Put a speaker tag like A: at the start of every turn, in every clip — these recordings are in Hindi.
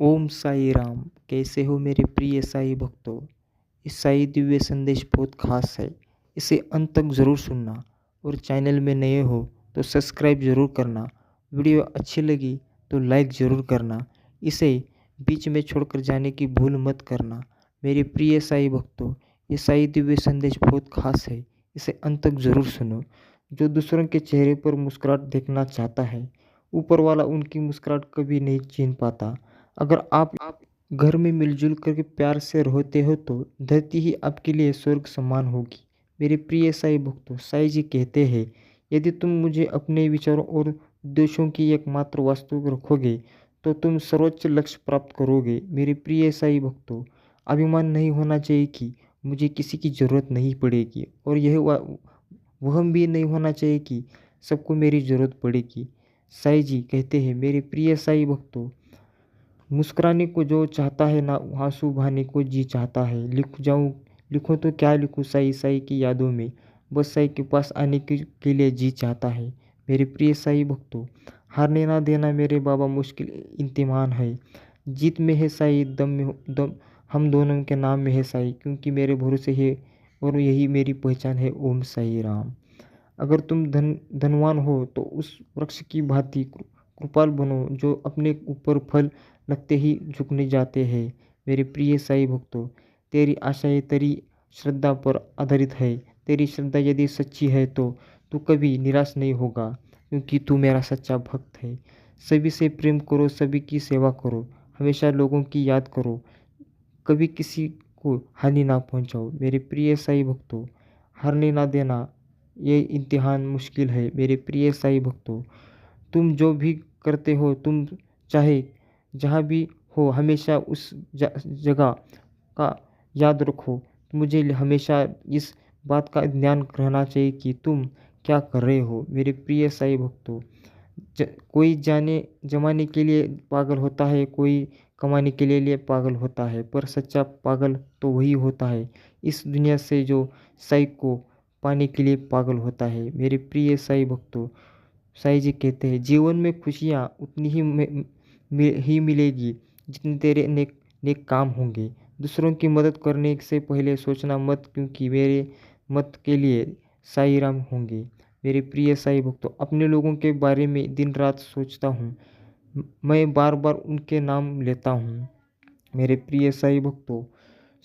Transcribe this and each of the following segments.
A: ओम साई राम। कैसे हो मेरे प्रिय साई भक्तों। इस साई दिव्य संदेश बहुत खास है। इसे अंत तक ज़रूर सुनना और चैनल में नए हो तो सब्सक्राइब ज़रूर करना। वीडियो अच्छी लगी तो लाइक ज़रूर करना। इसे बीच में छोड़कर जाने की भूल मत करना। मेरे प्रिय साई भक्तों, ये साई दिव्य संदेश बहुत खास है। इसे अंत तक ज़रूर सुनो। जो दूसरों के चेहरे पर मुस्कुराहट देखना चाहता है, ऊपर वाला उनकी मुस्कुराहट कभी नहीं छीन पाता। अगर आप घर में मिलजुल करके प्यार से रहते हो तो धरती ही आपके लिए स्वर्ग समान होगी। मेरे प्रिय साई भक्तों, साई जी कहते हैं, यदि तुम मुझे अपने विचारों और उद्देश्यों की एकमात्र वस्तु रखोगे तो तुम सर्वोच्च लक्ष्य प्राप्त करोगे। मेरे प्रिय साई भक्तों, अभिमान नहीं होना चाहिए कि मुझे किसी की ज़रूरत नहीं पड़ेगी, और यह वहम भी नहीं होना चाहिए कि सबको मेरी ज़रूरत पड़ेगी। साई जी कहते हैं, मेरे प्रिय साई भक्तों, मुस्कुराने को जो चाहता है ना, आंसू बहाने को जी चाहता है। लिखूं तो क्या लिखूं साई साई की यादों में, बस साई के पास आने के लिए जी चाहता है। मेरे प्रिय साई भक्तों, हारने ना देना मेरे बाबा, मुश्किल इम्तिहान है। जीत में है साई, दम में दम हम दोनों के नाम में है साई, क्योंकि मेरे भरोसे है और यही मेरी पहचान है। ओम साई राम। अगर तुम धनवान हो तो उस वृक्ष की भांति कृपाल बनो जो अपने ऊपर फल लगते ही झुकने जाते हैं। मेरे प्रिय साई भक्तों, तेरी आशाएं तेरी श्रद्धा पर आधारित है। तेरी श्रद्धा यदि सच्ची है तो तू कभी निराश नहीं होगा, क्योंकि तू मेरा सच्चा भक्त है। सभी से प्रेम करो, सभी की सेवा करो, हमेशा लोगों की याद करो, कभी किसी को हानि ना पहुंचाओ। मेरे प्रिय साई भक्तों, हारने ना देना, ये इम्तिहान मुश्किल है। मेरे प्रिय साई भक्तों, तुम जो भी करते हो, तुम चाहे जहाँ भी हो, हमेशा उस जगह का याद रखो। मुझे हमेशा इस बात का ध्यान रहना चाहिए कि तुम क्या कर रहे हो। मेरे प्रिय साई भक्तों, कोई जाने जमाने के लिए पागल होता है, कोई कमाने के लिए पागल होता है, पर सच्चा पागल तो वही होता है इस दुनिया से जो साई को पाने के लिए पागल होता है। मेरे प्रिय साई भक्तों, साई जी कहते हैं, जीवन में खुशियाँ उतनी ही मिलेगी जितने तेरे नेक नेक काम होंगे। दूसरों की मदद करने से पहले सोचना मत, क्योंकि मेरे मत के लिए साई राम होंगे। मेरे प्रिय साई भक्तों, अपने लोगों के बारे में दिन रात सोचता हूँ, मैं बार बार उनके नाम लेता हूँ। मेरे प्रिय साई भक्तों,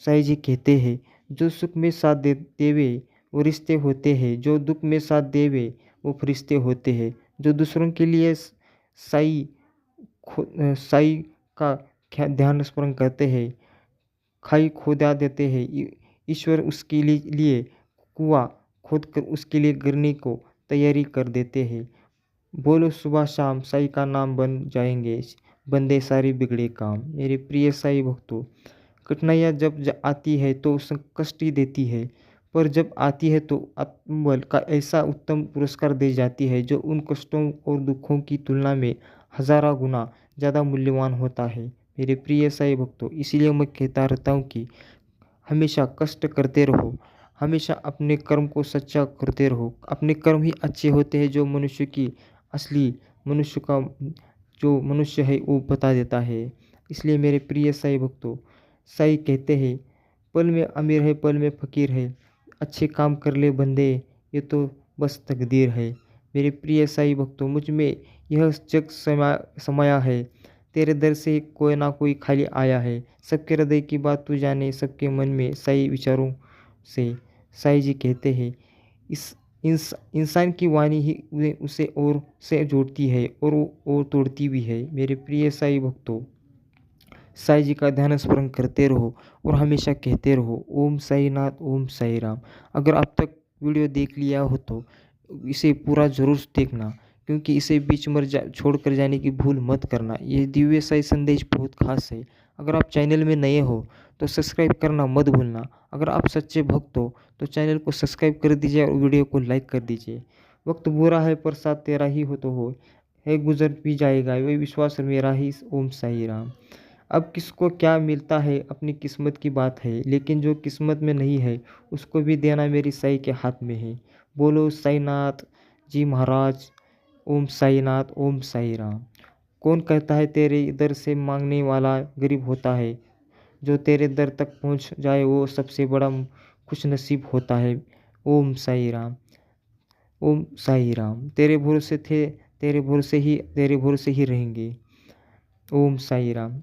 A: साई जी कहते हैं, जो सुख में साथ देवे वो रिश्ते होते हैं, जो दुख में साथ देवे वो फरिश्ते होते हैं। जो दूसरों के लिए साई साई का ध्यान स्मरण करते हैं, खाई खोदा देते हैं, ईश्वर उसके लिए कुआं खोद कर उसके लिए गिरने को तैयारी कर देते हैं। बोलो सुबह शाम साई का नाम बन जाएंगे, बंदे सारे बिगड़े काम। मेरे प्रिय साई भक्तों, कठिनाइयाँ जब आती है तो कष्ट ही देती है, पर जब आती है तो आत्मबल का ऐसा उत्तम पुरस्कार दे जाती है जो उन कष्टों और दुखों की तुलना में हजारों गुना ज़्यादा मूल्यवान होता है। मेरे प्रिय साई भक्तों, इसलिए मैं कहता रहता हूँ कि हमेशा कष्ट करते रहो, हमेशा अपने कर्म को सच्चा करते रहो। अपने कर्म ही अच्छे होते हैं जो मनुष्य की असली मनुष्य का जो मनुष्य है वो बता देता है। इसलिए मेरे प्रिय साई भक्तों, साई कहते हैं, पल में अमीर है पल में फ़कीर है, अच्छे काम कर ले बंदे, ये तो बस तकदीर है। मेरे प्रिय साई भक्तों, मुझ में यह जग समाया है, तेरे दर से कोई ना कोई खाली आया है। सबके हृदय की बात तू जाने, सबके मन में साई विचारों से। साई जी कहते हैं, इस इंसान की वाणी ही उसे और से जोड़ती है और वो और तोड़ती भी है। मेरे प्रिय साई भक्तों, साई जी का ध्यान स्मरण करते रहो और हमेशा कहते रहो, ओम साई नाथ, ओम साई राम। अगर अब तक वीडियो देख लिया हो तो इसे पूरा ज़रूर देखना, क्योंकि इसे बीच में छोड़ कर जाने की भूल मत करना। ये दिव्य साई संदेश बहुत खास है। अगर आप चैनल में नए हो तो सब्सक्राइब करना मत भूलना। अगर आप सच्चे भक्त हो तो चैनल को सब्सक्राइब कर दीजिए और वीडियो को लाइक कर दीजिए। वक्त बुरा है पर साथ तेरा ही हो तो हो, है गुजर भी जाएगा वे विश्वास मेरा ही। ओम साई राम। अब किसको क्या मिलता है अपनी किस्मत की बात है, लेकिन जो किस्मत में नहीं है उसको भी देना मेरी साई के हाथ में है। बोलो साईनाथ जी महाराज। ओम साईनाथ, ओम साई राम। कौन कहता है तेरे दर से मांगने वाला गरीब होता है? जो तेरे दर तक पहुंच जाए वो सबसे बड़ा खुशनसीब होता है। ओम साई राम। ओम साई राम। तेरे भरोसे थे, तेरे भरोसे ही रहेंगे। ओम साई राम।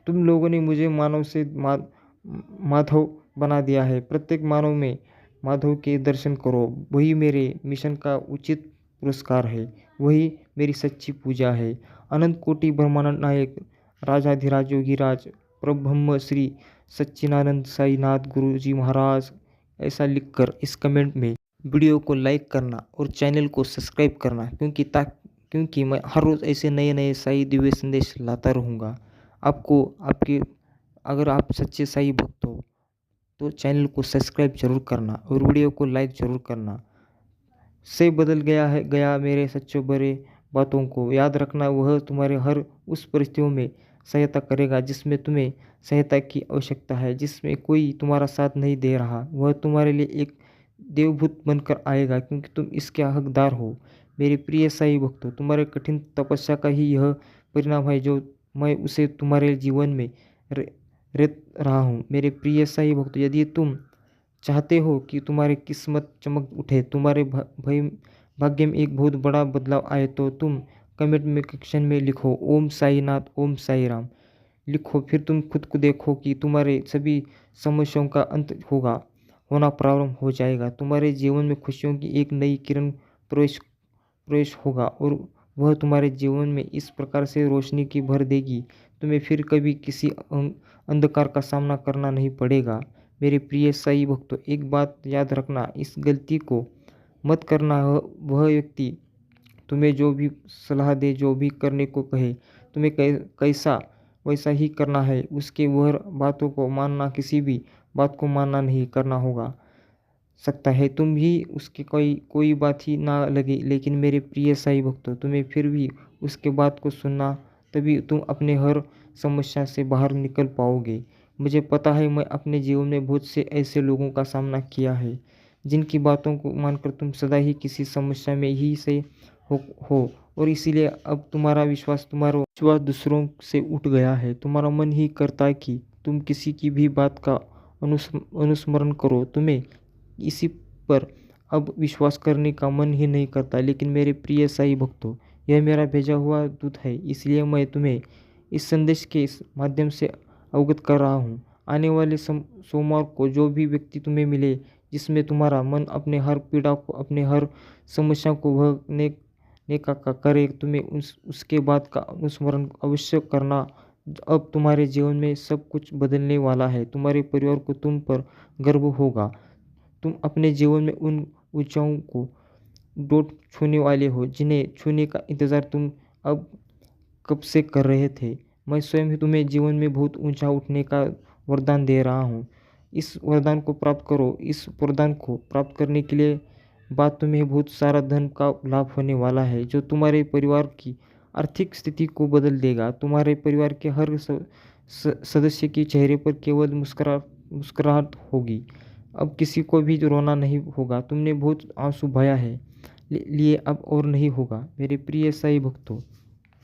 A: तुम लोगों ने मुझे मानव से माधव बना दिया है। प्रत्येक मानव में माधव के दर्शन करो, वही मेरे मिशन का उचित पुरस्कार है, वही मेरी सच्ची पूजा है। अनंत कोटि ब्रह्मांड नायक राजाधिराज योगीराज परब्रह्म श्री सच्चिदानंद साईनाथ गुरु जी महाराज। ऐसा लिखकर इस कमेंट में वीडियो को लाइक करना और चैनल को सब्सक्राइब करना, क्योंकि मैं हर रोज़ ऐसे नए नए साई दिव्य संदेश लाता रहूँगा। आपको आपके अगर आप सच्चे साई भक्त हो तो चैनल को सब्सक्राइब जरूर करना और वीडियो को लाइक जरूर करना। से बदल गया मेरे सच्चे बड़े बातों को याद रखना। वह तुम्हारे हर उस परिस्थितियों में सहायता करेगा जिसमें तुम्हें सहायता की आवश्यकता है। जिसमें कोई तुम्हारा साथ नहीं दे रहा, वह तुम्हारे लिए एक देवभूत बनकर आएगा, क्योंकि तुम इसके हकदार हो। मेरे प्रिय साई भक्तों, तुम्हारे कठिन तपस्या का ही यह परिणाम है जो मैं उसे तुम्हारे जीवन में रेत रहा हूँ। मेरे प्रिय साई भक्तों, यदि तुम चाहते हो कि तुम्हारी किस्मत चमक उठे, तुम्हारे भाग्य में एक बहुत बड़ा बदलाव आए, तो तुम कमेंट में सेक्शन में लिखो ओम साई नाथ, ओम साई राम लिखो। फिर तुम खुद को देखो कि तुम्हारे सभी समस्याओं का अंत होना प्रारंभ हो जाएगा। तुम्हारे जीवन में खुशियों की एक नई किरण प्रवेश होगा और वह तुम्हारे जीवन में इस प्रकार से रोशनी की भर देगी, तुम्हें फिर कभी किसी अंधकार का सामना करना नहीं पड़ेगा। मेरे प्रिय साई भक्तों, एक बात याद रखना, इस गलती को मत करना। वह व्यक्ति तुम्हें जो भी सलाह दे, जो भी करने को कहे, तुम्हें कैसा वैसा ही करना है। उसके वह बातों को मानना, किसी भी बात को मानना नहीं करना होगा सकता है तुम ही उसकी कोई बात ही ना लगे, लेकिन मेरे प्रिय साई भक्तों, तुम्हें फिर भी उसके बात को सुनना, तभी तुम अपने हर समस्या से बाहर निकल पाओगे। मुझे पता है, मैं अपने जीवन में बहुत से ऐसे लोगों का सामना किया है जिनकी बातों को मानकर तुम सदा ही किसी समस्या में ही से हो और इसीलिए अब तुम्हारा विश्वास दूसरों से उठ गया है। तुम्हारा मन ही करता है कि तुम किसी की भी बात का अनुस्मरण करो। तुम्हें इसी पर अब विश्वास करने का मन ही नहीं करता। लेकिन मेरे प्रिय साई भक्तों, यह मेरा भेजा हुआ दूत है, इसलिए मैं तुम्हें इस संदेश के इस माध्यम से अवगत कर रहा हूँ। आने वाले सोमवार को जो भी व्यक्ति तुम्हें मिले, जिसमें तुम्हारा मन अपने हर पीड़ा को, अपने हर समस्या को वह नेका करे, तुम्हें उसके बाद का अनुस्मरण अवश्य करना। अब तुम्हारे जीवन में सब कुछ बदलने वाला है। तुम्हारे परिवार को तुम पर गर्व होगा। तुम अपने जीवन में उन ऊंचाइयों को डोट छूने वाले हो जिन्हें छूने का इंतज़ार तुम अब कब से कर रहे थे। मैं स्वयं ही तुम्हें जीवन में बहुत ऊंचा उठने का वरदान दे रहा हूँ। इस वरदान को प्राप्त करो। इस वरदान को प्राप्त करने के लिए बाद तुम्हें बहुत सारा धन का लाभ होने वाला है, जो तुम्हारे परिवार की आर्थिक स्थिति को बदल देगा। तुम्हारे परिवार के हर सदस्य के चेहरे पर केवल मुस्कुराहट होगी। अब किसी को भी रोना नहीं होगा। तुमने बहुत आंसू बहाया है, लिए अब और नहीं होगा। मेरे प्रिय साई भक्तों,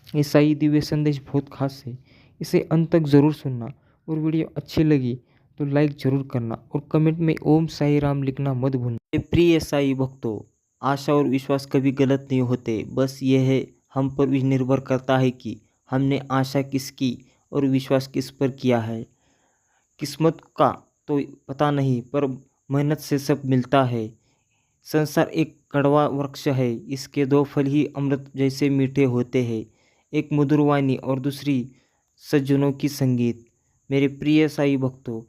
A: ये साई दिव्य संदेश बहुत खास है, इसे अंत तक ज़रूर सुनना और वीडियो अच्छी लगी तो लाइक ज़रूर करना और कमेंट में ओम साई राम लिखना मत भूलना। मेरे प्रिय साई भक्तों, आशा और विश्वास कभी गलत नहीं होते, बस यह है हम पर भी निर्भर करता है कि हमने आशा किसकी और विश्वास किस पर किया है। किस्मत का तो पता नहीं, पर मेहनत से सब मिलता है। संसार एक कड़वा वृक्ष है, इसके दो फल ही अमृत जैसे मीठे होते हैं, एक मधुर वाणी और दूसरी सज्जनों की संगीत। मेरे प्रिय साई भक्तों,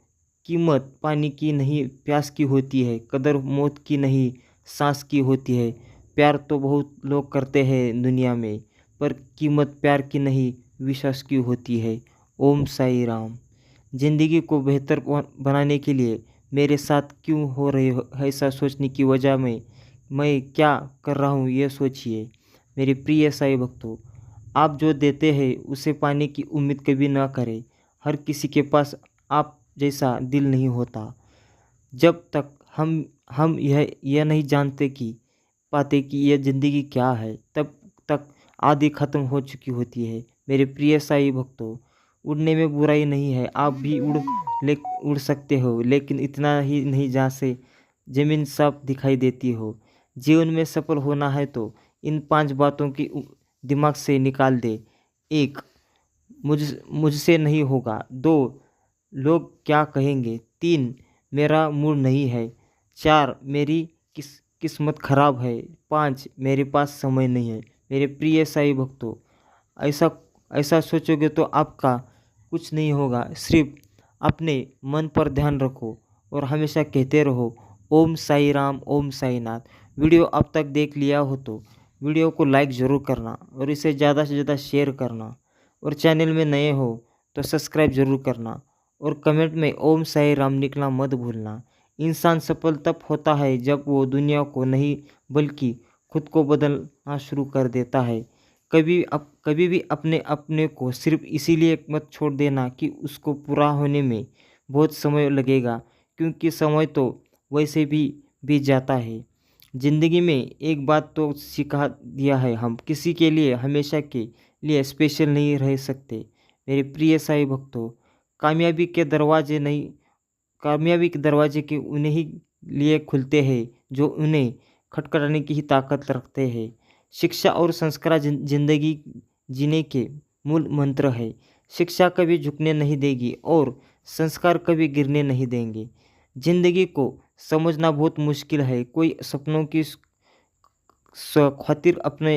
A: कीमत पानी की नहीं प्यास की होती है, कदर मौत की नहीं सांस की होती है। प्यार तो बहुत लोग करते हैं दुनिया में, पर कीमत प्यार की नहीं विश्वास की होती है। ओम साई राम। ज़िंदगी को बेहतर बनाने के लिए मेरे साथ क्यों हो रहे हो, ऐसा सोचने की वजह में मैं क्या कर रहा हूँ ये सोचिए। मेरे प्रिय साई भक्तों, आप जो देते हैं उसे पाने की उम्मीद कभी ना करें। हर किसी के पास आप जैसा दिल नहीं होता। जब तक हम यह नहीं जानते कि यह ज़िंदगी क्या है, तब तक आधी ख़त्म हो चुकी होती है। मेरे प्रिय साई भक्तों, उड़ने में बुराई नहीं है। आप भी उड़ सकते हो, लेकिन इतना ही नहीं जहाँ से ज़मीन साफ दिखाई देती हो। जीवन में सफल होना है तो इन 5 बातों की दिमाग से निकाल दे। 1, मुझसे नहीं होगा। 2, लोग क्या कहेंगे। 3, मेरा मूड नहीं है। 4, मेरी किस्मत खराब है। 5, मेरे पास समय नहीं है। मेरे प्रिय साई भक्तों, ऐसा ऐसा सोचोगे तो आपका कुछ नहीं होगा। सिर्फ अपने मन पर ध्यान रखो और हमेशा कहते रहो ओम साई राम, ओम साई नाथ। वीडियो अब तक देख लिया हो तो वीडियो को लाइक ज़रूर करना और इसे ज़्यादा से ज़्यादा शेयर करना, और चैनल में नए हो तो सब्सक्राइब ज़रूर करना, और कमेंट में ओम साई राम लिखना मत भूलना। इंसान सफल तब होता है जब वो दुनिया को नहीं बल्कि खुद को बदलना शुरू कर देता है। कभी भी अपने अपने को सिर्फ इसीलिए मत छोड़ देना कि उसको पूरा होने में बहुत समय लगेगा, क्योंकि समय तो वैसे भी बीत जाता है। ज़िंदगी में एक बात तो सिखा दिया है, हम किसी के लिए हमेशा के लिए स्पेशल नहीं रह सकते। मेरे प्रिय साई भक्तों, कामयाबी के दरवाजे नहीं कामयाबी के दरवाजे के उन्हीं ही लिए खुलते हैं जो उन्हें खटखटाने की ही ताकत रखते हैं। शिक्षा और संस्कार जिंदगी जीने के मूल मंत्र है। शिक्षा कभी झुकने नहीं देगी और संस्कार कभी गिरने नहीं देंगे। जिंदगी को समझना बहुत मुश्किल है। कोई सपनों की खातिर अपने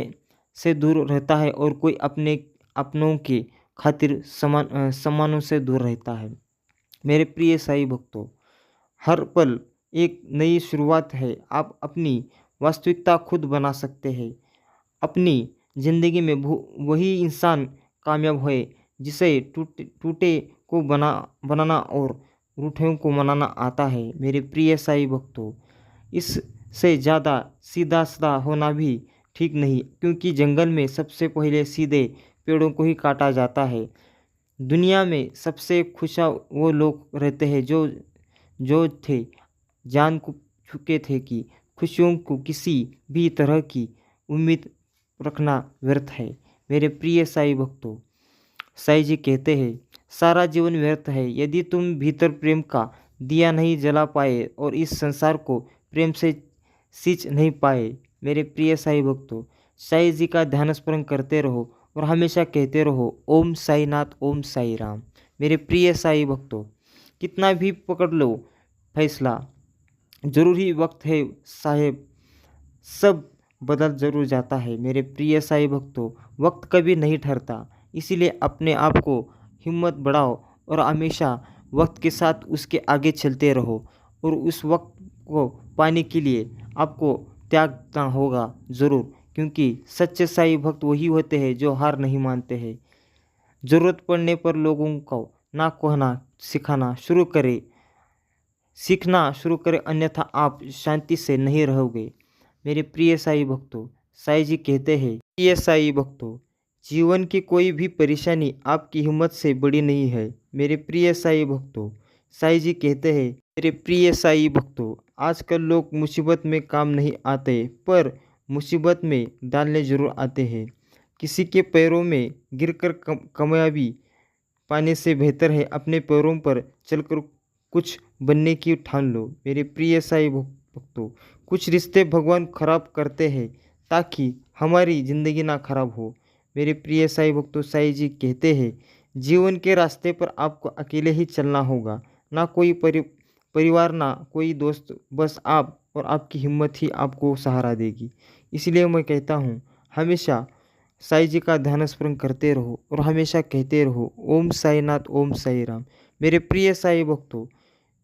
A: से दूर रहता है और कोई अपने अपनों की खातिर सम्मानों से दूर रहता है। मेरे प्रिय साई भक्तों, हर पल एक नई शुरुआत है। आप अपनी वास्तविकता खुद बना सकते हैं। अपनी ज़िंदगी में वही इंसान कामयाब है जिसे टूटे को बनाना और रूठों को मनाना आता है। मेरे प्रिय साई भक्तों, इससे ज़्यादा सीधा साधा होना भी ठीक नहीं, क्योंकि जंगल में सबसे पहले सीधे पेड़ों को ही काटा जाता है। दुनिया में सबसे खुशहाल वो लोग रहते हैं जो थे जान को चुके थे कि खुशियों को किसी भी तरह की उम्मीद रखना व्यर्थ है। मेरे प्रिय साई भक्तों, साई जी कहते हैं सारा जीवन व्यर्थ है यदि तुम भीतर प्रेम का दिया नहीं जला पाए और इस संसार को प्रेम से सींच नहीं पाए। मेरे प्रिय साई भक्तों, साई जी का ध्यान स्मरण करते रहो और हमेशा कहते रहो ओम साई नाथ, ओम साई राम। मेरे प्रिय साई भक्तों, कितना भी पकड़ लो फैसला, जरूर ही वक्त है साहेब, सब बदल जरूर जाता है। मेरे प्रिय साई भक्तों, वक्त कभी नहीं ठहरता, इसीलिए अपने आप को हिम्मत बढ़ाओ और हमेशा वक्त के साथ उसके आगे चलते रहो, और उस वक्त को पाने के लिए आपको त्यागना होगा ज़रूर, क्योंकि सच्चे साई भक्त वही होते हैं जो हार नहीं मानते हैं। ज़रूरत पड़ने पर लोगों को ना कहना सीखना शुरू करें, अन्यथा आप शांति से नहीं रहोगे। मेरे प्रिय साई भक्तों, साई जी कहते हैं प्रिय साई भक्तों, जीवन की कोई भी परेशानी आपकी हिम्मत से बड़ी नहीं है। मेरे प्रिय साई भक्तों, साई जी कहते हैं मेरे प्रिय साई भक्तों, आजकल लोग मुसीबत में काम नहीं आते पर मुसीबत में डालने जरूर आते हैं। किसी के पैरों में गिरकर कामयाबी पाने से बेहतर है अपने पैरों पर चलकर कुछ बनने की ठान लो। मेरे प्रिय साई भक्तों, कुछ रिश्ते भगवान खराब करते हैं ताकि हमारी ज़िंदगी ना खराब हो। मेरे प्रिय साई भक्तों, साई जी कहते हैं जीवन के रास्ते पर आपको अकेले ही चलना होगा, ना कोई परिवार ना कोई दोस्त, बस आप और आपकी हिम्मत ही आपको सहारा देगी। इसलिए मैं कहता हूँ हमेशा साई जी का ध्यान स्मरण करते रहो और हमेशा कहते रहो ओम साई नाथ, ओम साई राम। मेरे प्रिय साई भक्तों,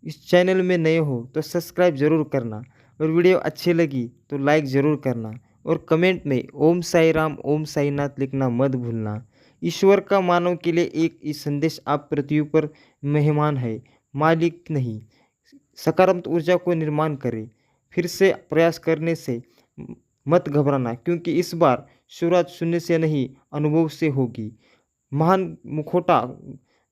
A: इस चैनल में नए हो तो सब्सक्राइब ज़रूर करना, और वीडियो अच्छी लगी तो लाइक ज़रूर करना, और कमेंट में ओम साई राम, ओम साई नाथ लिखना मत भूलना। ईश्वर का मानव के लिए एक इस संदेश, आप पृथ्वी पर मेहमान है, मालिक नहीं। सकारात्मक ऊर्जा को निर्माण करें, फिर से प्रयास करने से मत घबराना, क्योंकि इस बार शुरुआत शून्य से नहीं अनुभव से होगी। महान मुखौटा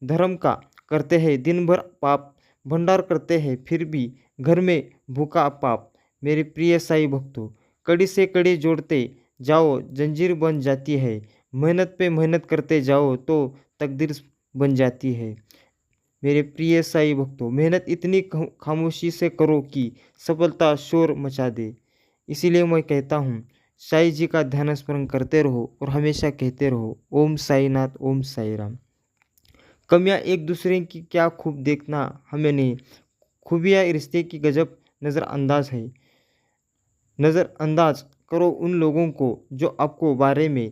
A: धर्म का करते हैं, दिन भर पाप भंडार करते हैं, फिर भी घर में भूखा पाप। मेरे प्रिय साई भक्तों, कड़ी से कड़ी जोड़ते जाओ, जंजीर बन जाती है, मेहनत पे मेहनत करते जाओ तो तकदीर बन जाती है। मेरे प्रिय साईं भक्तों, मेहनत इतनी खामोशी से करो कि सफलता शोर मचा दे। इसीलिए मैं कहता हूँ, साईं जी का ध्यान स्मरण करते रहो और हमेशा कहते रहो, ओम साईनाथ, ओम साई राम। कमियां एक दूसरे की क्या खूब देखना हमें नहीं, खूबियाँ रिश्ते की गजब नज़रअंदाज है। नज़रअंदाज करो उन लोगों को जो आपको बारे में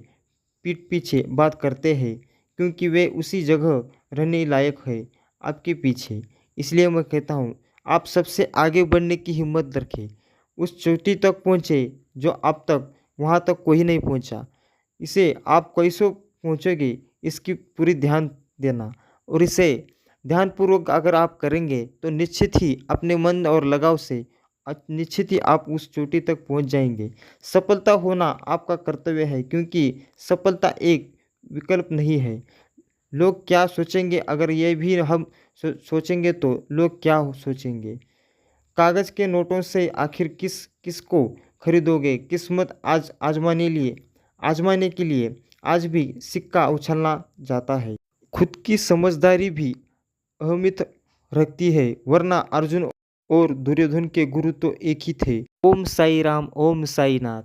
A: पीठ पीछे बात करते हैं, क्योंकि वे उसी जगह रहने लायक है आपके पीछे। इसलिए मैं कहता हूँ, आप सबसे आगे बढ़ने की हिम्मत रखें, उस चोटी तक पहुँचे जो आप तक वहाँ तक कोई नहीं पहुँचा। इसे आप कैसे पहुँचोगे, इसकी पूरी ध्यान देना, और इसे ध्यानपूर्वक अगर आप करेंगे तो निश्चित ही अपने मन और लगाव से निश्चित ही आप उस चोटी तक पहुँच जाएंगे। सफलता होना आपका कर्तव्य है, क्योंकि सफलता एक विकल्प नहीं है। लोग क्या सोचेंगे, अगर ये भी हम सोचेंगे तो लोग क्या सोचेंगे। कागज़ के नोटों से आखिर किस को खरीदोगे। किस्मत आजमाने के लिए आज भी सिक्का उछलना जाता है। खुद की समझदारी भी अहमियत रखती है, वरना अर्जुन और दुर्योधन के गुरु तो एक ही थे। ओम साई राम, ओम साई नाथ।